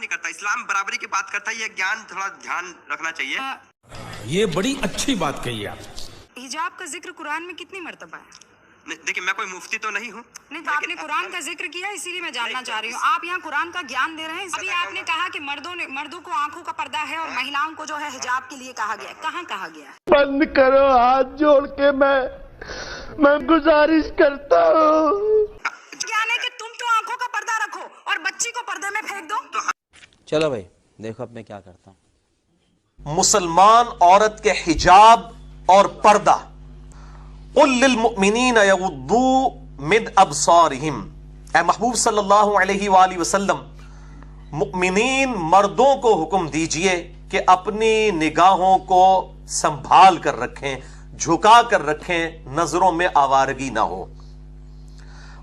नहीं करता, इस्लाम बराबरी की बात करता है, ये ज्ञान थोड़ा ध्यान रखना चाहिए। ये बड़ी अच्छी बात कही आप। हिजाब का जिक्र कुरान में कितनी मर्तबा है? देखिए मैं कोई मुफ्ती तो नहीं हूँ। नहीं तो आपने कुरान का जिक्र किया, इसीलिए मैं जानना चाह रही हूँ। आप यहाँ कुरान का ज्ञान दे रहे हैं। अभी आपने कहा कि मर्दों को आंखों का पर्दा है और महिलाओं को जो है हिजाब के लिए कहा गया है। कहाँ कहा गया है? बंद करो, हाथ जोड़ के मैं गुजारिश करता हूँ। ज्ञान है कि तुम तो आंखों का पर्दा रखो और बच्ची को पर्दे में फेंक दो। चलो भाई देखो अब मैं क्या करता हूँ। मुसलमान औरत के हिजाब और पर्दा, कुल लिल मुमिनीन यगुद्दू मिन अबसारिहिम, ऐ महबूब सल्लल्लाहु अलैहि वसल्लम मुमिनीन मर्दों को हुक्म दीजिए कि अपनी निगाहों को संभाल कर रखें, झुका कर रखें, नजरों में आवारगी ना हो।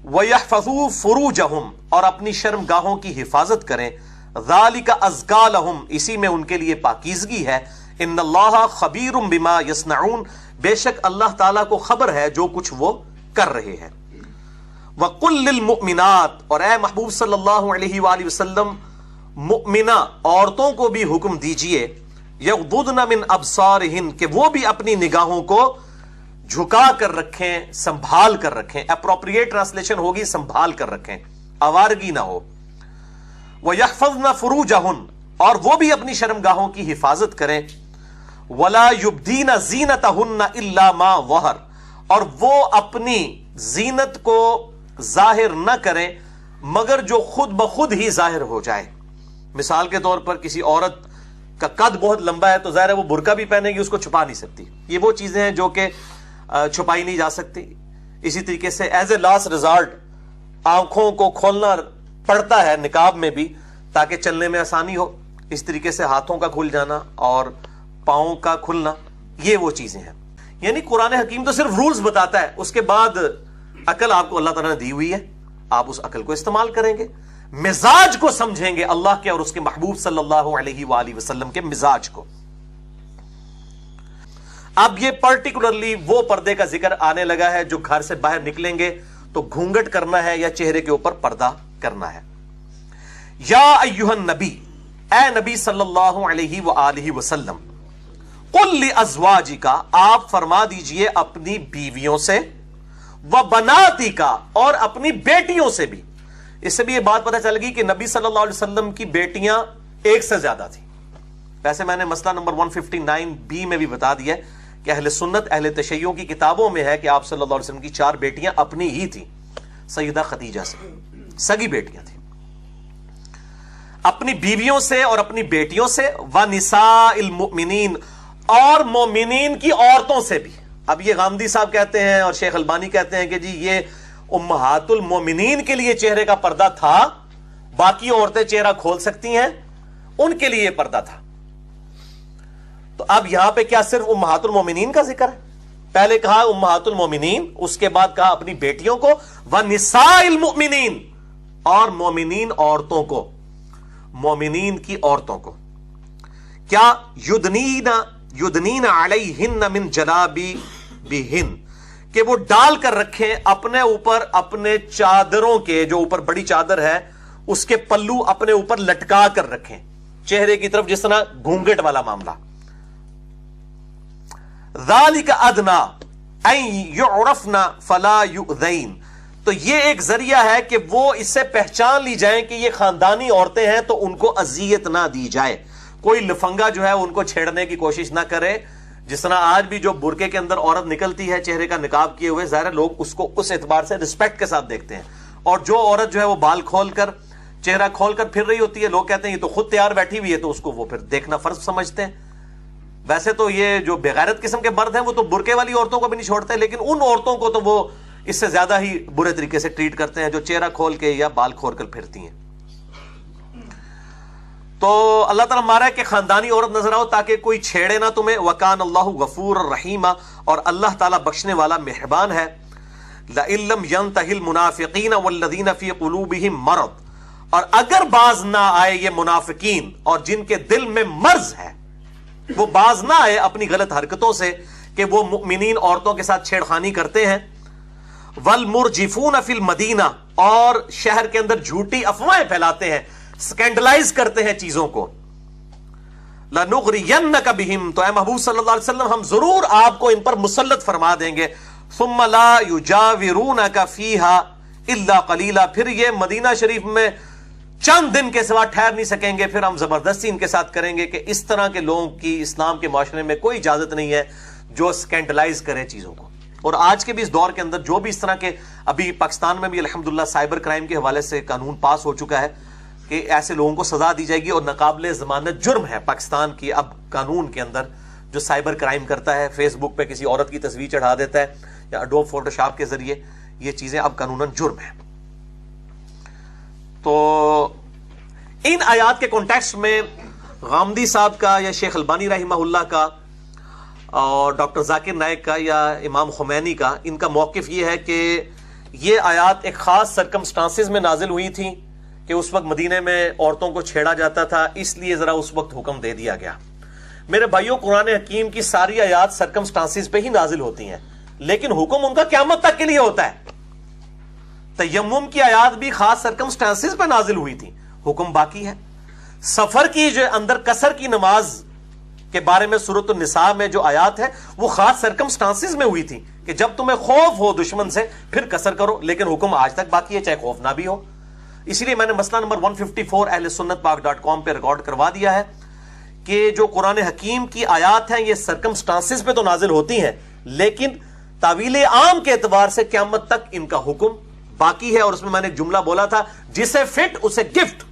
वयहफज़ू फुरूजहुम, और अपनी शर्मगाहों की हिफाजत करें। ज़ालिका अज़का लहुम, इसी में उनके लिए पाकीज़गी है। इन्नल्लाह खबीरुम बिमा यस्नऊन, बेशक अल्लाह ताला को खबर है जो कुछ वो कर रहे हैं। वकुल लिल मुमिनात, और ऐ महबूब सल्लल्लाहु अलैहि वसल्लम मुमिना औरतों को भी हुक्म दीजिए, यग़दुदन मिन अबसारिहिन, कि वो भी अपनी निगाहों को झुका कर रखें, संभाल कर रखें। एप्रोप्रिएट ट्रांसलेशन होगी संभाल कर रखें, आवारगी ना हो। वयहफज़न फुरूजहुन, और वो भी अपनी शर्मगाहों की हिफाजत करें। वला युब्दीना ज़ीनतहुन्ना इल्ला मा वहर, और वो अपनी जीनत को जाहिर न करें मगर जो खुद ब खुद ही जाहिर हो जाए। मिसाल के तौर पर किसी औरत का कद बहुत लंबा है तो जाहिर है वो बुर्का भी पहनेगी, उसको छुपा नहीं सकती। ये वो चीजें हैं जो कि छुपाई नहीं जा सकती। इसी तरीके से एज ए लास्ट रिजल्ट आंखों को खोलना पड़ता है निकाब में भी, ताकि चलने में आसानी हो। इस तरीके से हाथों का खुल जाना और पांव का खुलना, ये वो चीजें हैं। यानी कुरान हकीम तो सिर्फ रूल्स बताता है, उसके बाद अकल आपको अल्लाह ताला ने दी हुई है, आप उस अकल को इस्तेमाल करेंगे, मिजाज को समझेंगे, अल्लाह के और उसके महबूब सल्लल्लाहु अलैहि वसल्लम के मिजाज को। अब ये पर्टिकुलरली वो पर्दे का जिक्र आने लगा है जो घर से बाहर निकलेंगे तो घूंघट करना है या चेहरे के ऊपर पर्दा करना है। या अय्युहन नबी, ए नबी सल्लल्लाहु अलैहि वसल्लम, कुल लि अज़वाजिका, आप फरमा दीजिए अपनी बीवियों से, व बनातिका, और अपनी बेटियों से भी। इससे भी ये बात पता चल गई कि नबी सल्लल्लाहु अलैहि वसल्लम की बेटियां एक से ज्यादा थी। वैसे मैंने मसला नंबर 159B में भी बता दिया कि अहले सुन्नत अहले तशय्युं की किताबों में है कि आप सल्लल्लाहु अलैहि वसल्लम की 4 बेटियां अपनी ही थी, सैयदा खदीजा से, सगी बेटियां थी। अपनी बीवियों से और अपनी बेटियों से, व निसाइल मुमिनीन, और मोमिनीन की औरतों से भी। अब ये गामदी साहब कहते हैं और शेख अलबानी कहते हैं कि जी ये उम्महातुल मोमिनीन के लिए चेहरे का पर्दा था, बाकी औरतें चेहरा खोल सकती हैं, उनके लिए पर्दा था। तो अब यहां पे क्या सिर्फ उम्महातुल मोमिनीन का जिक्र है? पहले कहा उम्महातुल मोमिनीन, उसके बाद कहा अपनी बेटियों को, व निसाइल मुमिनीन, और मोमिनीन औरतों को, मोमिनीन की औरतों को। क्या युदनीना अलैहिन्ना मिन जलाबिबिहिन, कि वो डाल कर रखें अपने ऊपर अपने चादरों के, जो ऊपर बड़ी चादर है उसके पल्लू अपने ऊपर लटका कर रखें चेहरे की तरफ, जिस तरह घूंघट वाला मामला। ज़ालिका अदना अन युरफना फला युज़ैन, तो ये एक जरिया है कि वो इससे पहचान ली जाए कि ये खानदानी औरतें हैं, तो उनको अजियत ना दी जाए, कोई लफंगा जो है उनको छेड़ने की कोशिश ना करे। जिस तरह आज भी जो बुरके के अंदर औरत निकलती है चेहरे का निकाब किए हुए, ज़ाहिर लोग उसको उस एतबार से रिस्पेक्ट के साथ देखते हैं। और जो औरत जो है वो बाल खोलकर चेहरा खोलकर फिर रही होती है, लोग कहते हैं ये तो खुद तैयार बैठी हुई है, तो उसको वो फिर देखना फर्ज समझते हैं। वैसे तो ये जो बेगैरत किस्म के मर्द हैं वो तो बुरके वाली औरतों को भी नहीं छोड़ते, लेकिन उन औरतों को तो वो इससे ज्यादा ही बुरे तरीके से ट्रीट करते हैं जो चेहरा खोल के या बाल खोल कर फिरती हैं। तो अल्लाह ताला मारा है कि खानदानी औरत नजर आओ ताकि कोई छेड़े ना तुम्हें। वकान अल्लाहु गफूर रहीमा, और अल्लाह ताला बख्शने वाला मेहरबान है। लइल्लम यंतहिल मुनाफिकीन वल्लज़ीना फी क़ुलूबिहिम मरद, और अगर बाज ना आए ये मुनाफिकीन और जिनके दिल में मर्ज है, वो बाज ना आए अपनी गलत हरकतों से कि वो मुमिनीन औरतों के साथ छेड़खानी करते हैं। वल मुरजिफून फिल मदीना, और शहर के अंदर झूठी अफवाहें फैलाते हैं, سکینڈلائز کرتے ہیں چیزوں کو. لَنُغْرِيَنَّكَ بِهِمْ، تو اے محبوب صلی اللہ علیہ وسلم ہم ضرور آپ کو ان پر مسلط فرما دیں گے. ثُمَّ لَا يُجَاوِرُونَكَ فِيهَا إِلَّا قَلِيلًا، پھر یہ مدینہ شریف میں چند دن کے سوا ٹھہر نہیں سکیں گے، پھر ہم زبردستی ان کے ساتھ کریں گے. کہ اس طرح کے لوگوں کی اسلام کے معاشرے میں کوئی اجازت نہیں ہے جو سکینڈلائز کریں چیزوں کو. اور آج کے بھی اس دور کے اندر جو بھی اس طرح کے، ابھی پاکستان میں بھی الحمدللہ سائبر کرائم کے حوالے سے قانون پاس ہو چکا ہے کہ ایسے لوگوں کو سزا دی جائے گی، اور ناقابل ضمانت جرم ہے پاکستان کی اب قانون کے اندر جو سائبر کرائم کرتا ہے، فیس بک پہ کسی عورت کی تصویر چڑھا دیتا ہے یا اڈوب فوٹو شاپ کے ذریعے، یہ چیزیں اب قانوناً جرم ہے. تو ان آیات کے کانٹیکسٹ میں غامدی صاحب کا یا شیخ البانی رحمہ اللہ کا اور ڈاکٹر ذاکر نائک کا یا امام خمینی کا، ان کا موقف یہ ہے کہ یہ آیات ایک خاص سرکمسٹانسز میں نازل ہوئی تھیں کہ اس وقت مدینے میں عورتوں کو چھیڑا جاتا تھا، اس لیے ذرا اس وقت حکم دے دیا گیا. میرے بھائیوں، قرآن حکیم کی ساری آیات سرکمسٹانسز پہ ہی نازل ہوتی ہیں، لیکن حکم ان کا قیامت تک کے لیے ہوتا ہے. تیمم کی آیات بھی خاص سرکمسٹانسز پہ نازل ہوئی تھی، حکم باقی ہے. سفر کی جو اندر قصر کی نماز کے بارے میں سورۃ النساء میں جو آیات ہے وہ خاص سرکمسٹانسز میں ہوئی تھی کہ جب تمہیں خوف ہو دشمن سے پھر قصر کرو، لیکن حکم آج تک باقی ہے چاہے خوف نہ بھی ہو. اسی لیے میں نے مسئلہ نمبر 154 اہل سنت پاک.com پہ ریکارڈ کروا دیا ہے کہ جو قرآن حکیم کی آیات ہیں یہ سرکمسٹانسز پہ تو نازل ہوتی ہیں، لیکن تعویل عام کے اعتبار سے قیامت تک ان کا حکم باقی ہے. اور اس میں نے ایک جملہ بولا تھا، جسے فٹ اسے گفٹ.